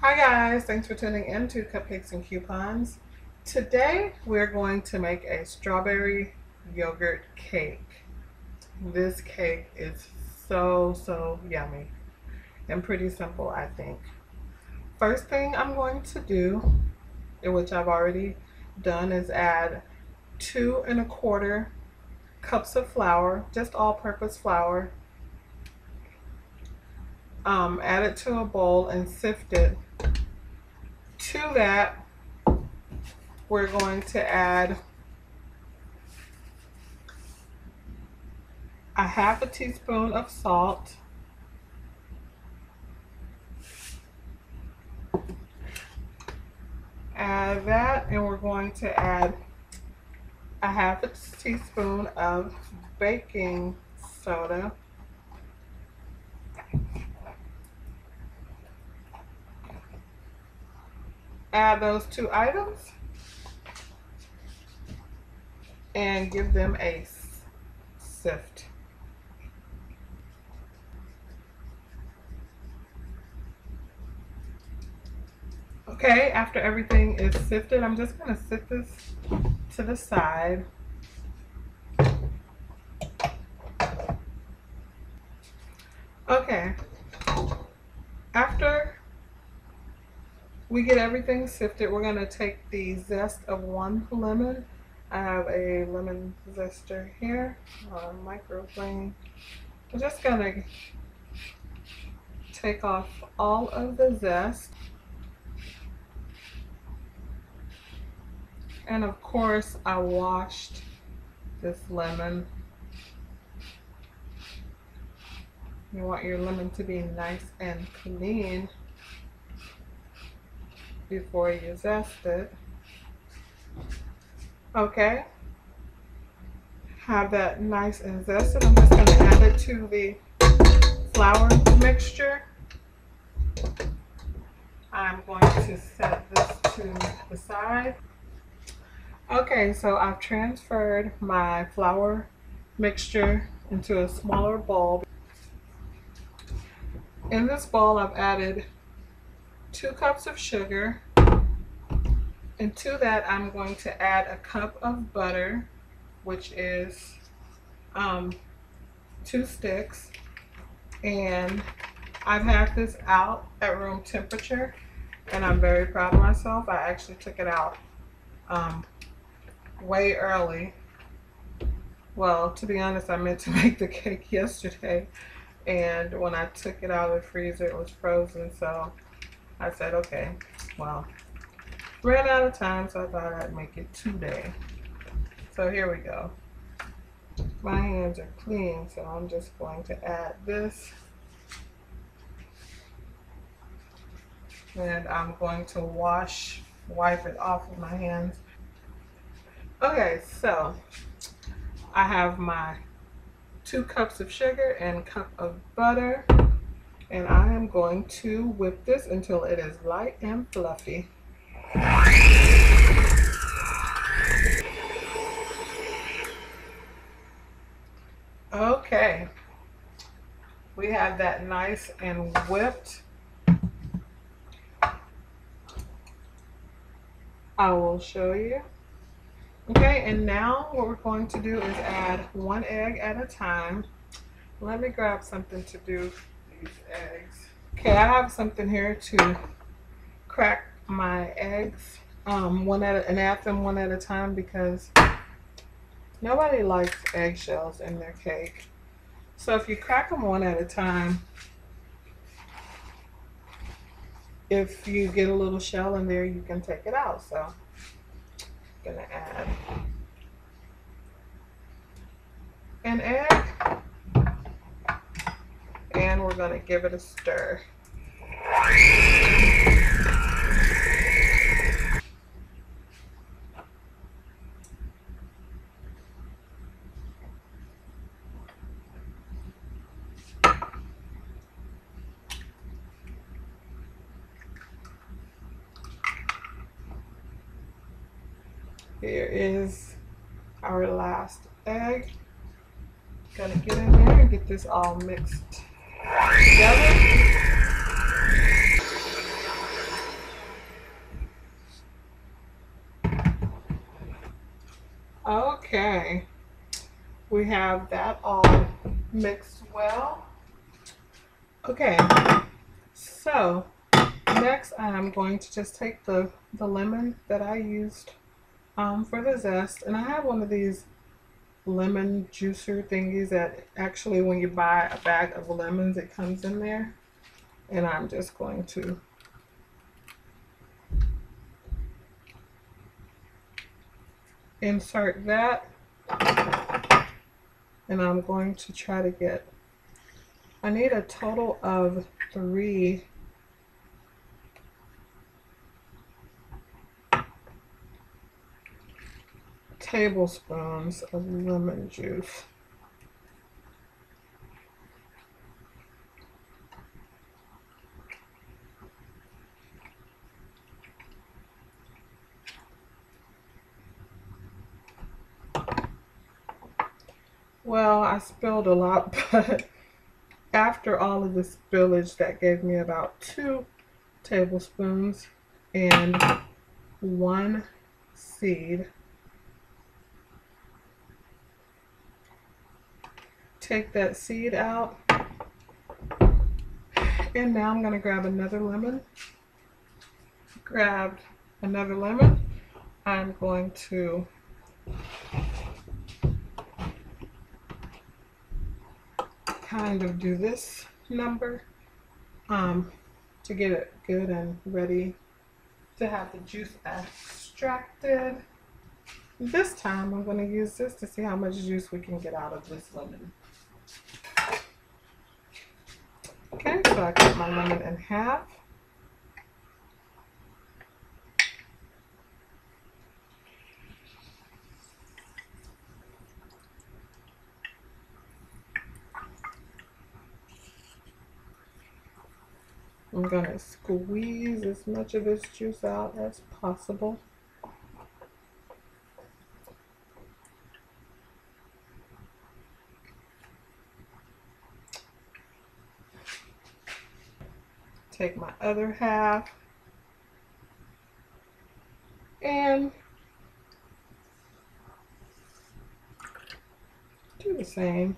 Hi guys, thanks for tuning in to Cupcakes and Coupons. Today we're going to make a strawberry yogurt cake. This cake is so yummy and pretty simple, I think. First thing I'm going to do, which I've already done, is add 2¼ cups of flour, just all-purpose flour. Add it to a bowl and sift it. To that, we're going to add a ½ teaspoon of salt, add that, and we're going to add a ½ teaspoon of baking soda, add those two items and give them a sift. Okay, after everything is sifted, I'm just going to sit this to the side. Okay, after we get everything sifted, we're going to take the zest of 1 lemon. I have a lemon zester here, microplane. I'm just going to take off all of the zest. And of course, I washed this lemon. You want your lemon to be nice and clean before you zest it. Okay, have that nice and zested. I'm just going to add it to the flour mixture. I'm going to set this to the side. Okay, so I've transferred my flour mixture into a smaller bowl. In this bowl, I've added 2 cups of sugar, and to that I'm going to add a cup of butter, which is 2 sticks, and I've had this out at room temperature and I'm very proud of myself. I actually took it out way early. Well, to be honest, I meant to make the cake yesterday, and when I took it out of the freezer it was frozen, so I said, okay, well, ran out of time, so I thought I'd make it today. So here we go. My hands are clean, so I'm just going to add this. And I'm going to wipe it off of my hands. Okay, so I have my 2 cups of sugar and cup of butter, and I am going to whip this until it is light and fluffy. Okay, we have that nice and whipped. I will show you. Okay, and now what we're going to do is add 1 egg at a time. Let me grab something to do these eggs. Okay, I have something here to crack my eggs and add them one at a time, because nobody likes eggshells in their cake. So if you crack them one at a time, if you get a little shell in there, you can take it out. So I'm gonna add an egg, and we're gonna give it a stir. Here is our last egg. Gonna get in there and get this all mixed together. Okay, we have that all mixed well. Okay, so next I'm going to just take the lemon that I used for the zest, and I have one of these lemon juicer thingies that actually when you buy a bag of lemons it comes in there, and I'm just going to insert that, and I'm going to try to get, I need a total of 3 tablespoons of lemon juice. Well, I spilled a lot, but after all of the spillage, that gave me about 2 tablespoons and 1 seed. Take that seed out, and now I'm going to grab another lemon. Grabbed another lemon. I'm going to kind of do this number to get it good and ready to have the juice extracted. This time I'm going to use this to see how much juice we can get out of this lemon. Okay, so I cut my lemon in half. I'm going to squeeze as much of this juice out as possible. Take my other half and do the same.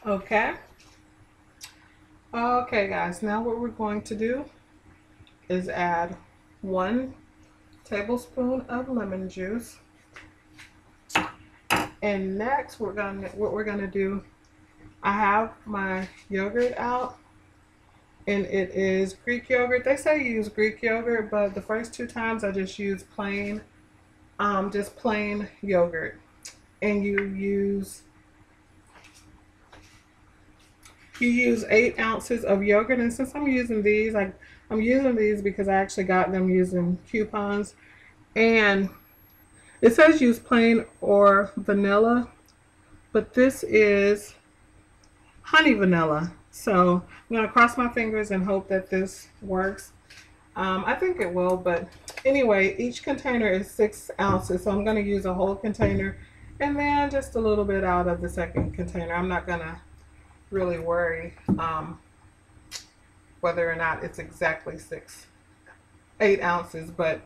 Okay. Okay, guys, now what we're going to do is add 1 tablespoon of lemon juice. And next what we're gonna do, I have my yogurt out, and it is Greek yogurt. They say use Greek yogurt, but the first 2 times I just used plain yogurt. And you use 8 ounces of yogurt. And since I'm using these, I'm using these because I actually got them using coupons. And it says use plain or vanilla, but this is honey vanilla. So I'm going to cross my fingers and hope that this works. I think it will, but anyway, each container is 6 ounces. So I'm going to use a whole container and then just a little bit out of the second container. I'm not going to really worry whether or not it's exactly 8 ounces, but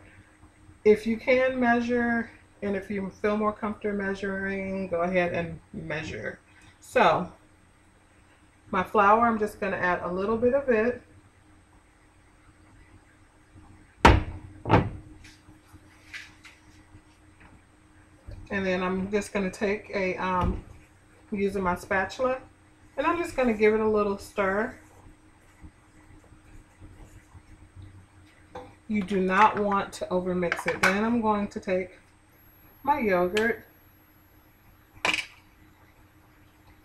if you can measure, and if you feel more comfortable measuring, go ahead and measure. So my flour, I'm just going to add a little bit of it. And then I'm just going to take using my spatula, and I'm just going to give it a little stir. You do not want to overmix it. Then I'm going to take my yogurt,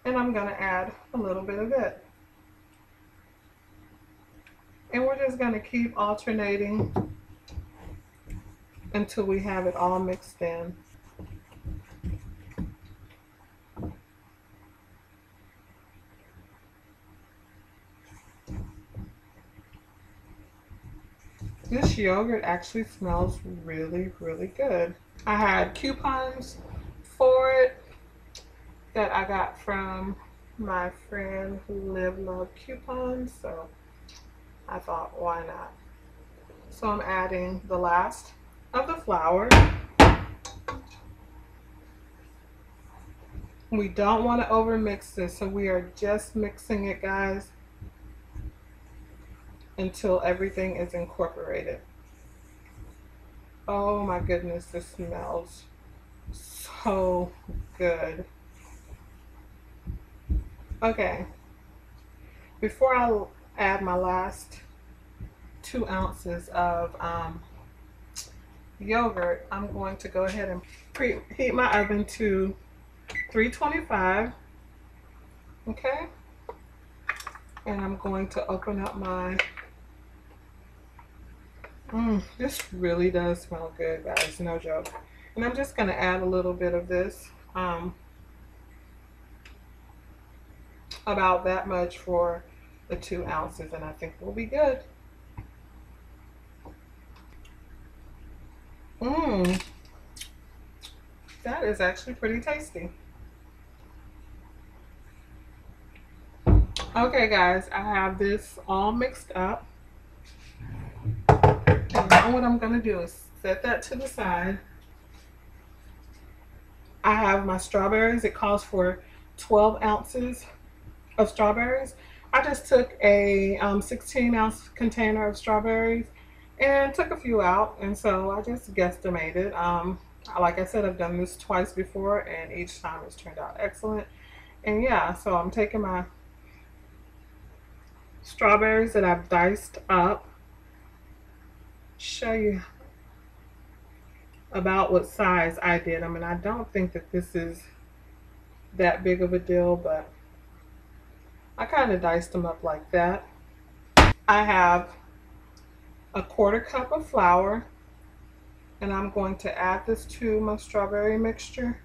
and I'm going to add a little bit of it. And we're just going to keep alternating until we have it all mixed in. This yogurt actually smells really, really good. I had coupons for it, that I got from my friend who Live Love coupons. So I thought, why not? So I'm adding the last of the flour. We don't want to overmix this, so we are just mixing it, guys, until everything is incorporated. Oh my goodness, this smells so good. Okay, before I add my last 2 ounces of yogurt, I'm going to go ahead and preheat my oven to 325. Okay, and I'm going to open up my this really does smell good, guys, no joke. And I'm just going to add a little bit of this, about that much for the 2 ounces, and I think we'll be good. That is actually pretty tasty. Okay, guys, I have this all mixed up. And now what I'm going to do is set that to the side. I have my strawberries. It calls for 12 ounces of strawberries. I just took a 16-ounce container of strawberries and took a few out, and so I just guesstimated. Like I said, I've done this twice before, and each time it's turned out excellent. And yeah, so I'm taking my strawberries that I've diced up, show you about what size I did them, and I don't think that this is that big of a deal, but I kind of diced them up like that. I have a 1/4 cup of flour, and I'm going to add this to my strawberry mixture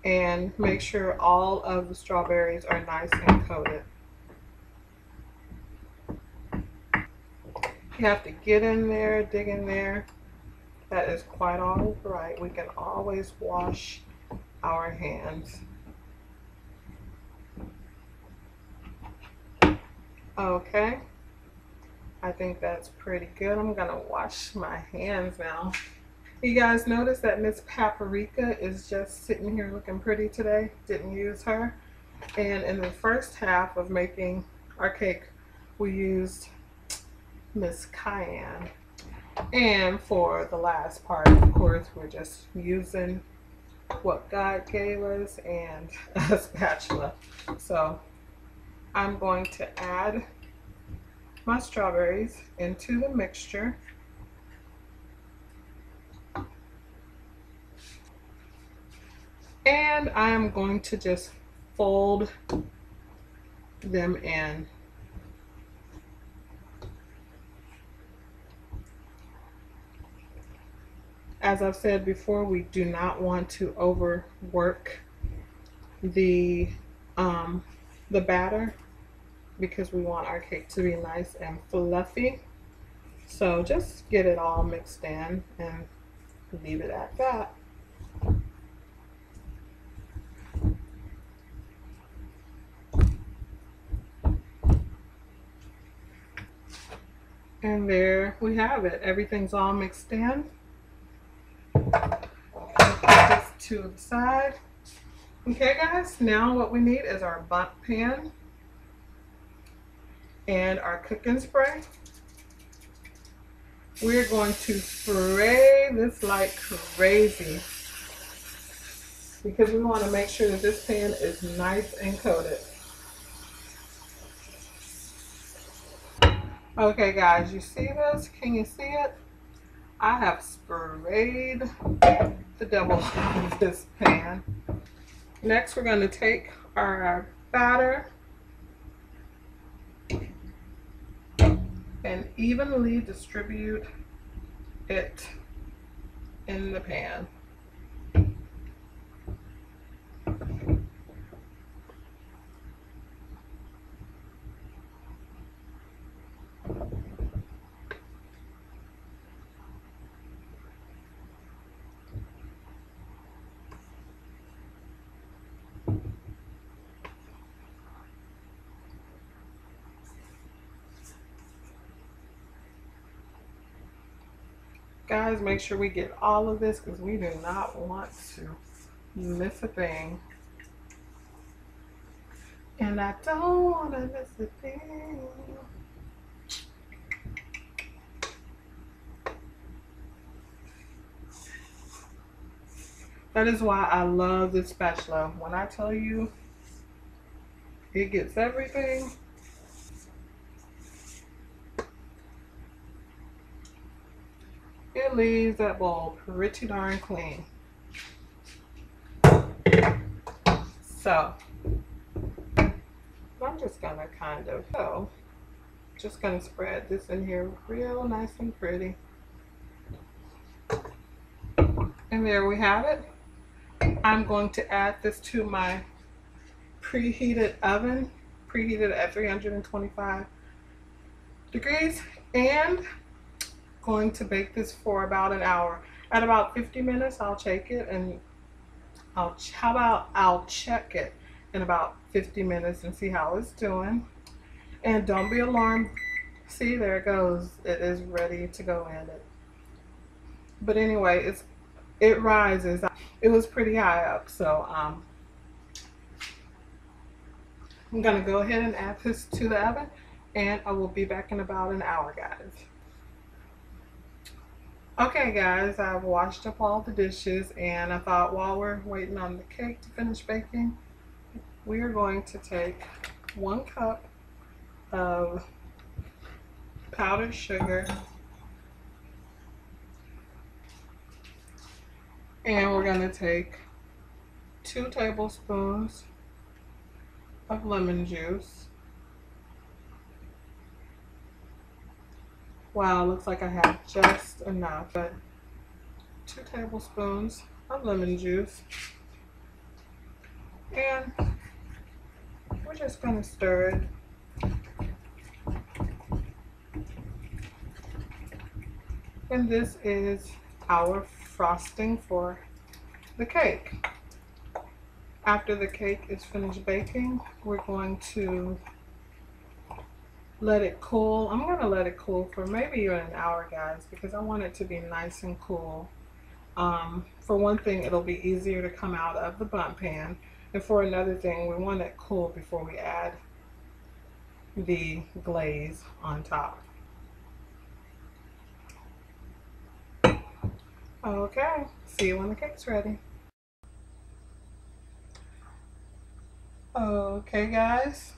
and make sure all of the strawberries are nice and coated. You have to get in there, dig in there. That is quite all right. We can always wash our hands. Okay, I think that's pretty good. I'm gonna wash my hands now. You guys notice that Miss Paprika is just sitting here looking pretty today. Didn't use her. And in the first half of making our cake, we used Miss Cayenne. And for the last part, of course, we're just using what God gave us and a spatula. So I'm going to add my strawberries into the mixture. And I'm going to just fold them in. As I've said before, we do not want to overwork the batter because we want our cake to be nice and fluffy. So just get it all mixed in and leave it at that. And there we have it. Everything's all mixed in. Put this to the side. Okay, guys, now what we need is our bundt pan and our cooking spray. We're going to spray this like crazy because we want to make sure that this pan is nice and coated. Okay, guys, you see this? Can you see it? I have sprayed the devil out of this pan. Next, we're going to take our batter and evenly distribute it in the pan. Guys, make sure we get all of this because we do not want to miss a thing. And I don't want to miss a thing. That is why I love this spatula. When I tell you it gets everything, it leaves that bowl pretty darn clean. So I'm just gonna kind of just gonna spread this in here real nice and pretty. And there we have it. I'm going to add this to my preheated oven, preheated at 325 degrees, and going to bake this for about an hour. At about 50 minutes, I'll check it and I'll check it in about 50 minutes and see how it's doing. And don't be alarmed. See, there it goes. It is ready to go in it. But anyway, it rises. It was pretty high up, so I'm gonna go ahead and add this to the oven, and I will be back in about an hour, guys. Okay, guys, I've washed up all the dishes, and I thought while we're waiting on the cake to finish baking, we are going to take 1 cup of powdered sugar, and we're going to take 2 tablespoons of lemon juice. Wow, looks like I have just enough, but 2 tablespoons of lemon juice. And we're just going to stir it. And this is our frosting for the cake. After the cake is finished baking, we're going to let it cool. I'm going to let it cool for maybe even an hour, guys, because I want it to be nice and cool. For one thing, it'll be easier to come out of the bundt pan. And for another thing, we want it cool before we add the glaze on top. Okay, see you when the cake's ready. Okay, guys,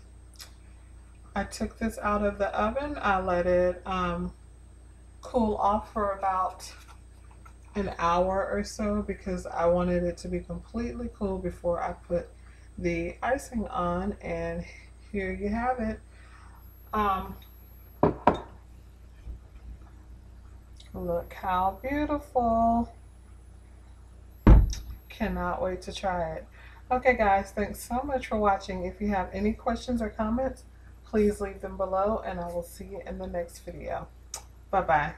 I took this out of the oven. I let it cool off for about an hour or so because I wanted it to be completely cool before I put the icing on, and here you have it. Look how beautiful. Cannot wait to try it. Okay, guys, thanks so much for watching. If you have any questions or comments, please leave them below, and I will see you in the next video. Bye-bye.